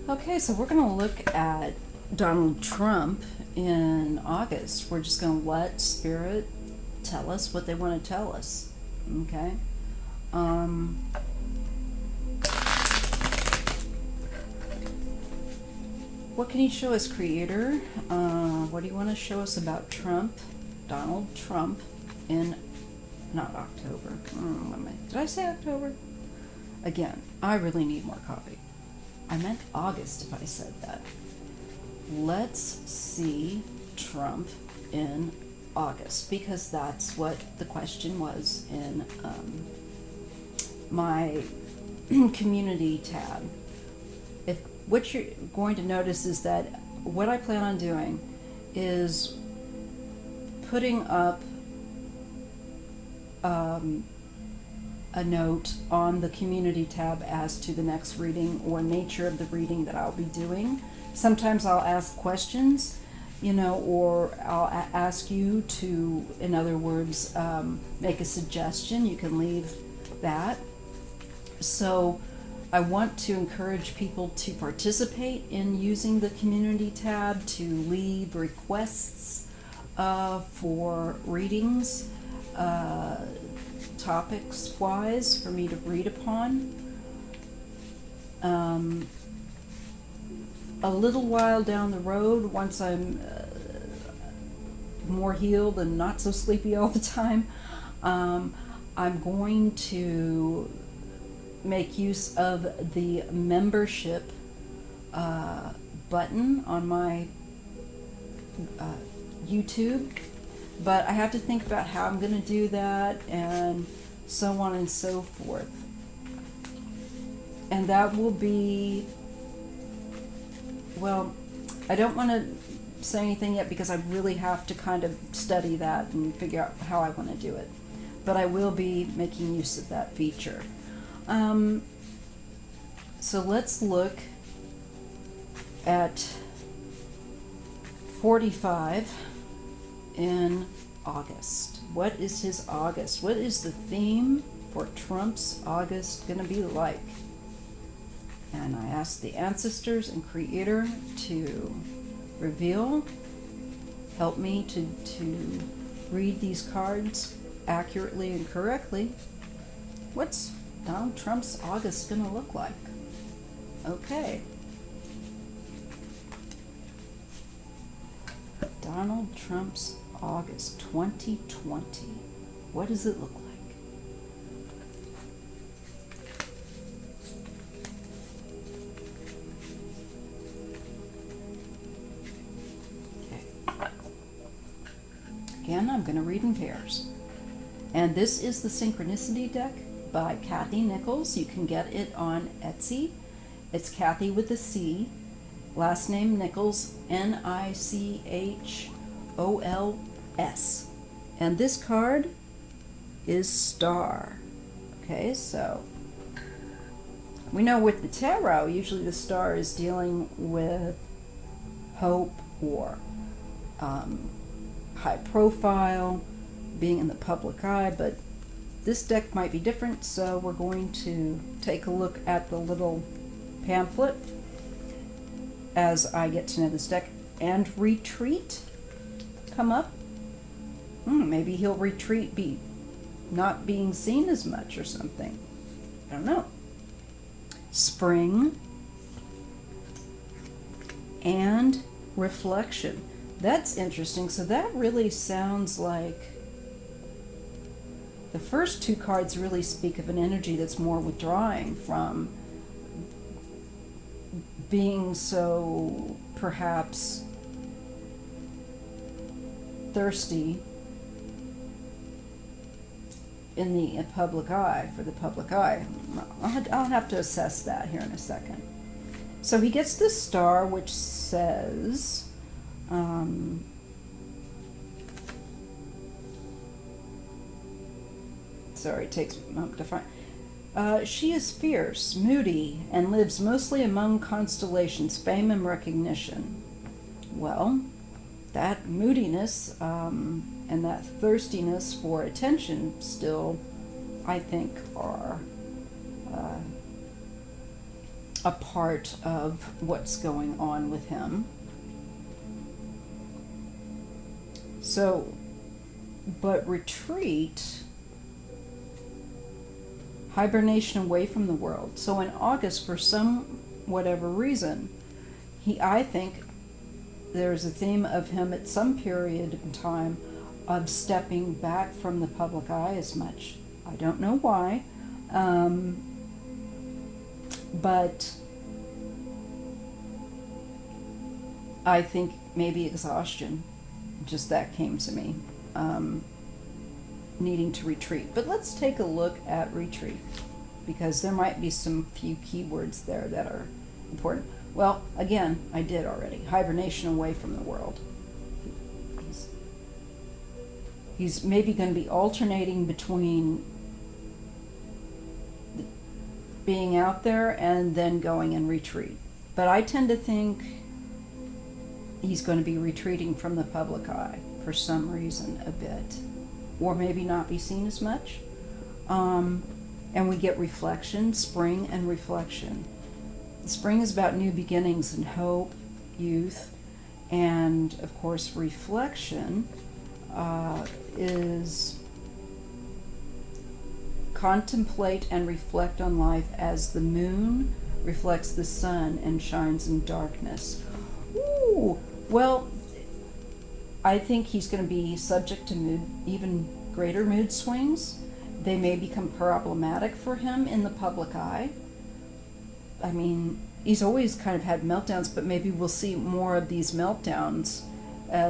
Okay, so we're going to look at Donald Trump in August. We're just going to let Spirit tell us what they want to tell us. Okay? Um, what can you show us, Creator? What do you want to show us about Trump, Donald Trump, in not October? Did I say October? Again, I really need more coffee. I meant August if I said that. Let's see Trump in August, because that's what the question was in my community tab. If what you're going to notice is that what I plan on doing is putting up a note on the community tab as to the next reading or nature of the reading that I'll be doing. Sometimes I'll ask questions, or I'll ask you to, in other words, make a suggestion. You can leave that. So I want to encourage people to participate in using the community tab to leave requests for readings, topics wise, for me to read upon. A little while down the road, once I'm more healed and not so sleepy all the time, I'm going to make use of the membership button on my YouTube, but I have to think about how I'm going to do that and so on and so forth. And that will be, well, I don't want to say anything yet because I really have to kind of study that and figure out how I want to do it. But I will be making use of that feature. So let's look at 45 in August. What is his August? What is the theme for Trump's August going to be like? And I asked the ancestors and Creator to reveal, help me to read these cards accurately and correctly. What's Donald Trump's August going to look like? Okay. Donald Trump's August 2020. What does it look like? Okay. Again, I'm going to read in pairs. And this is the Synchronicity deck by Cathy Nichols. You can get it on Etsy. It's Cathy with a C. Last name Nichols, Nichols. And this card is Star. Okay, so we know with the tarot, usually the star is dealing with hope or high profile, being in the public eye, but this deck might be different, so we're going to take a look at the little pamphlet as I get to know this deck. And retreat come up. Maybe he'll retreat, be not being seen as much or something. I don't know. Spring and reflection. That's interesting. So that really sounds like the first two cards really speak of an energy that's more withdrawing from being so perhaps thirsty in the public eye, for the public eye. I'll have to assess that here in a second. So he gets this star, which says, sorry, it takes a moment to find. She is fierce, moody, and lives mostly among constellations, fame and recognition. Well, that moodiness and that thirstiness for attention still, I think, are a part of what's going on with him. So, but retreat, hibernation away from the world. So in August, for some whatever reason, I think there's a theme of him at some period in time of stepping back from the public eye as much. I don't know why, but I think maybe exhaustion, just that came to me, needing to retreat. But let's take a look at retreat, because there might be some few keywords there that are important. Well, again, I did already. Hibernation away from the world. He's maybe going to be alternating between being out there and then going in retreat. But I tend to think he's going to be retreating from the public eye for some reason a bit, or maybe not be seen as much. And we get reflection, spring and reflection. Spring is about new beginnings and hope, youth, and of course reflection is contemplate and reflect on life as the moon reflects the sun and shines in darkness. Ooh, well, I think he's going to be subject to even greater mood swings. They may become problematic for him in the public eye. I mean, he's always kind of had meltdowns, but maybe we'll see more of these meltdowns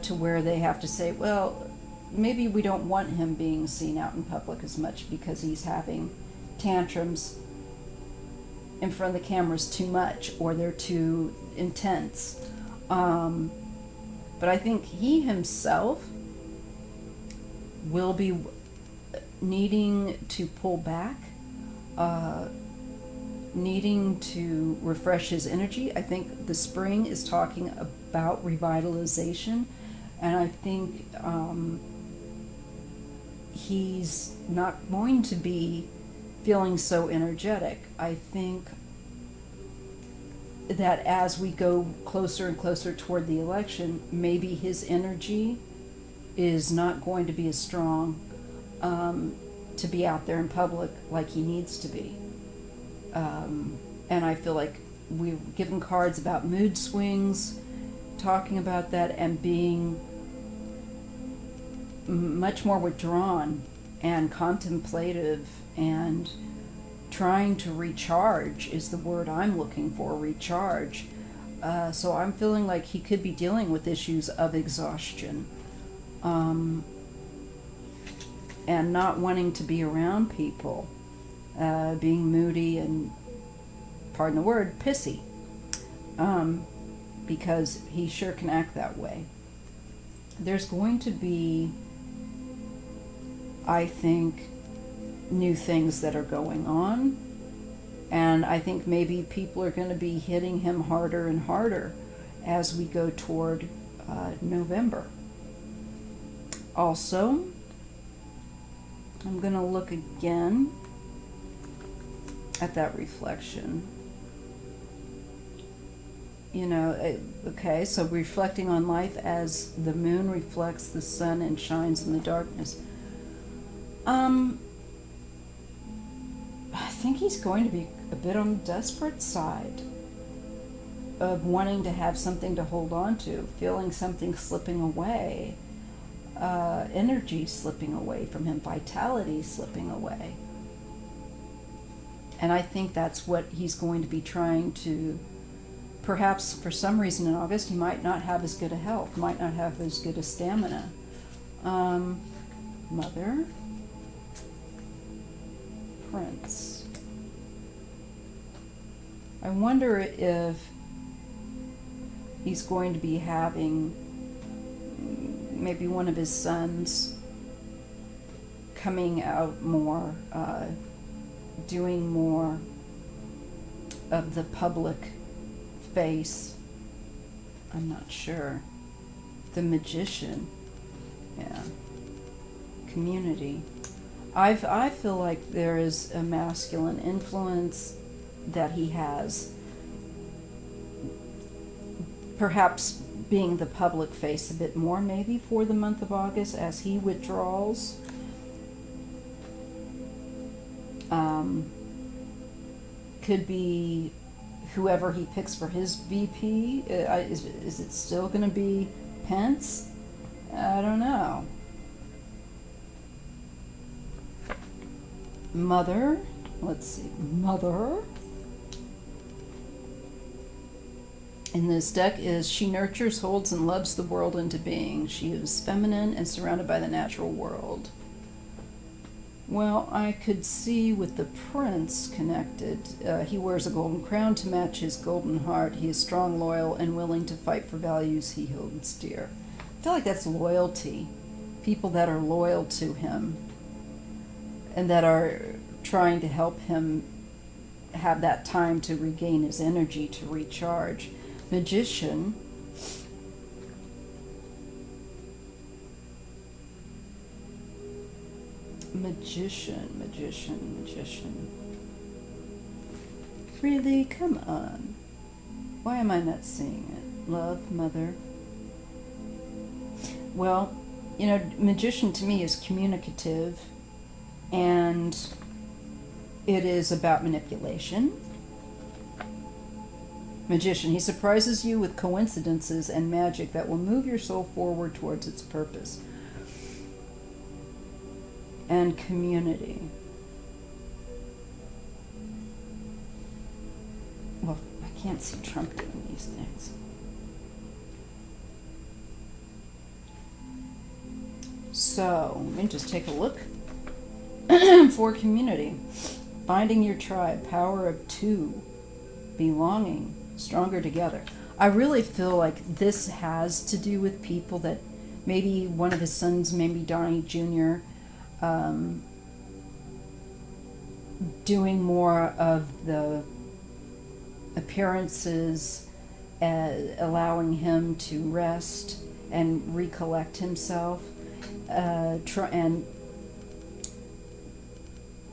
to where they have to say, well, maybe we don't want him being seen out in public as much because he's having tantrums in front of the cameras too much, or they're too intense. But I think he himself will be needing to pull back, needing to refresh his energy. I think the spring is talking about revitalization, and I think he's not going to be feeling so energetic. I think that as we go closer and closer toward the election, maybe his energy is not going to be as strong to be out there in public like he needs to be. And I feel like we've given cards about mood swings, talking about that, and being much more withdrawn and contemplative and trying to recharge is the word I'm looking for, recharge. So I'm feeling like he could be dealing with issues of exhaustion, and not wanting to be around people, being moody and, pardon the word, pissy, because he sure can act that way. There's going to be, I think, new things that are going on, and I think maybe people are going to be hitting him harder and harder as we go toward November. Also, I'm going to look again at that reflection. You know, okay, so reflecting on life as the moon reflects the sun and shines in the darkness. I think he's going to be a bit on the desperate side of wanting to have something to hold on to, feeling something slipping away, energy slipping away from him, vitality slipping away. And I think that's what he's going to be trying to, perhaps for some reason in August, he might not have as good a health, might not have as good a stamina. Mother, Prince. I wonder if he's going to be having maybe one of his sons coming out more, doing more of the public face. I'm not sure. The Magician. Yeah. Community. I feel like there is a masculine influence that he has perhaps being the public face a bit more, maybe for the month of August as he withdraws. Could be whoever he picks for his VP. Is it still going to be Pence? I don't know. Mother. Let's see. Mother. In this deck is she nurtures, holds, and loves the world into being. She is feminine and surrounded by the natural world. Well, I could see with the prince connected. He wears a golden crown to match his golden heart. He is strong, loyal, and willing to fight for values he holds dear. I feel like that's loyalty. People that are loyal to him and that are trying to help him have that time to regain his energy, to recharge. Magician. Magician. Really? Come on. Why am I not seeing it? Love, mother. Well, you know, magician to me is communicative, and it is about manipulation. Magician, he surprises you with coincidences and magic that will move your soul forward towards its purpose. And community. Well, I can't see Trump doing these things. So, let me just take a look. For community. Finding your tribe, power of two, belonging, stronger together. I really feel like this has to do with people that maybe one of his sons, maybe Donnie Jr., doing more of the appearances, allowing him to rest and recollect himself, and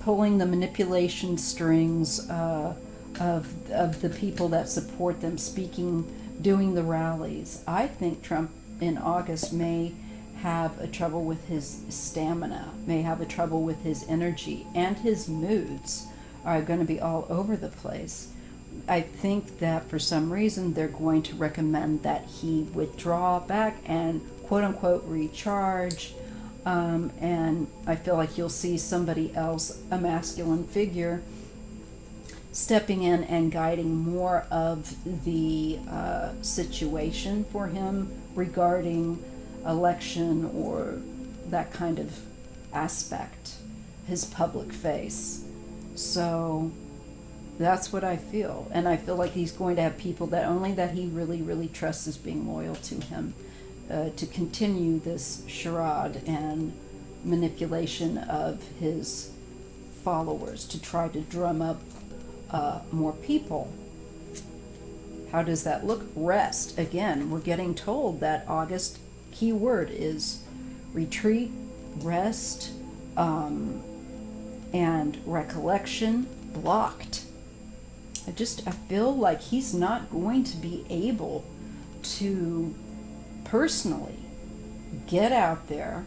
pulling the manipulation strings of the people that support them, speaking, doing the rallies. I think Trump in August may have a trouble with his stamina, may have a trouble with his energy, and his moods are going to be all over the place. I think that for some reason they're going to recommend that he withdraw back and quote-unquote recharge, and I feel like you'll see somebody else, a masculine figure, stepping in and guiding more of the situation for him regarding election or that kind of aspect, his public face. So that's what I feel. And I feel like he's going to have people that only that he really, really trusts as being loyal to him to continue this charade and manipulation of his followers to try to drum up more people. How does that look? Rest. Again, we're getting told that August key word is retreat, rest, and recollection. Blocked. I feel like he's not going to be able to personally get out there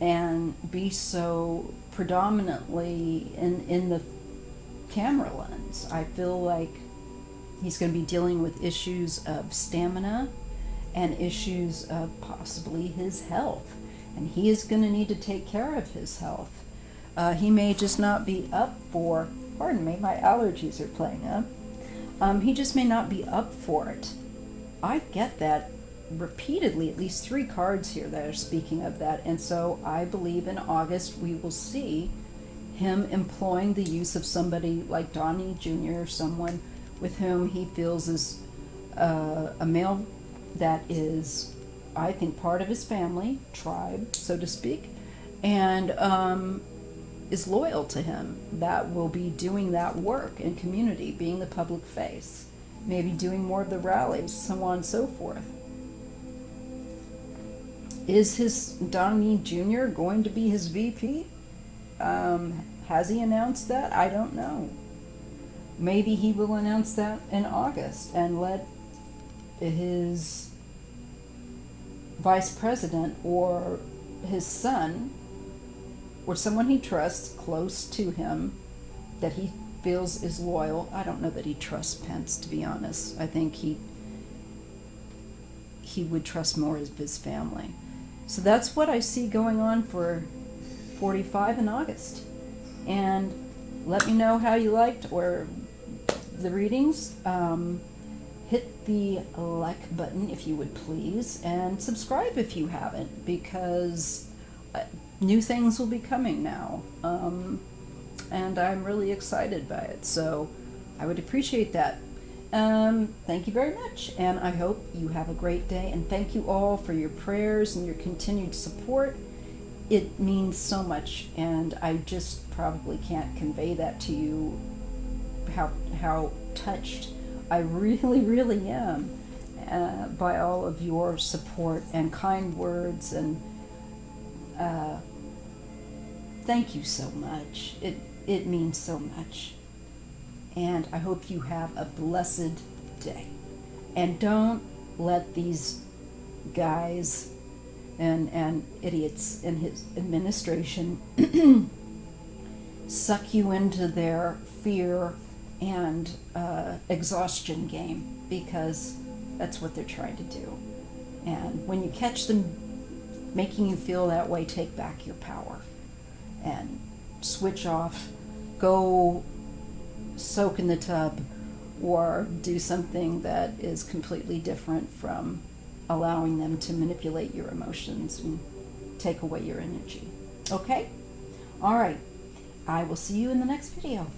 and be so predominantly in the camera lens. I feel like he's going to be dealing with issues of stamina and issues of possibly his health, and he is going to need to take care of his health. He may just not be up for, pardon me, my allergies are playing up. He just may not be up for it. I get that repeatedly, at least 3 cards here that are speaking of that, and so I believe in August we will see him employing the use of somebody like Donnie Jr., or someone with whom he feels is a male that is, I think, part of his family, tribe, so to speak, and is loyal to him, that will be doing that work in community, being the public face, maybe doing more of the rallies, so on and so forth. Is his Donnie Jr. going to be his VP? Has he announced that? I don't know. Maybe he will announce that in August and let his vice president or his son or someone he trusts close to him that he feels is loyal. I don't know that he trusts Pence, to be honest. I think he would trust more of his family. So that's what I see going on for 45 in August. And let me know how you liked or the readings. Hit the like button if you would please, and subscribe if you haven't, because new things will be coming now. And I'm really excited by it, so I would appreciate that. Thank you very much, and I hope you have a great day, and thank you all for your prayers and your continued support. It means so much, and I just probably can't convey that to you, how touched I really am by all of your support and kind words, and thank you so much. It means so much. And I hope you have a blessed day. And don't let these guys and idiots in his administration suck you into their fear and exhaustion game, because that's what they're trying to do. And when you catch them making you feel that way, take back your power and switch off, go soak in the tub, or do something that is completely different from allowing them to manipulate your emotions and take away your energy. Okay? All right. I will see you in the next video.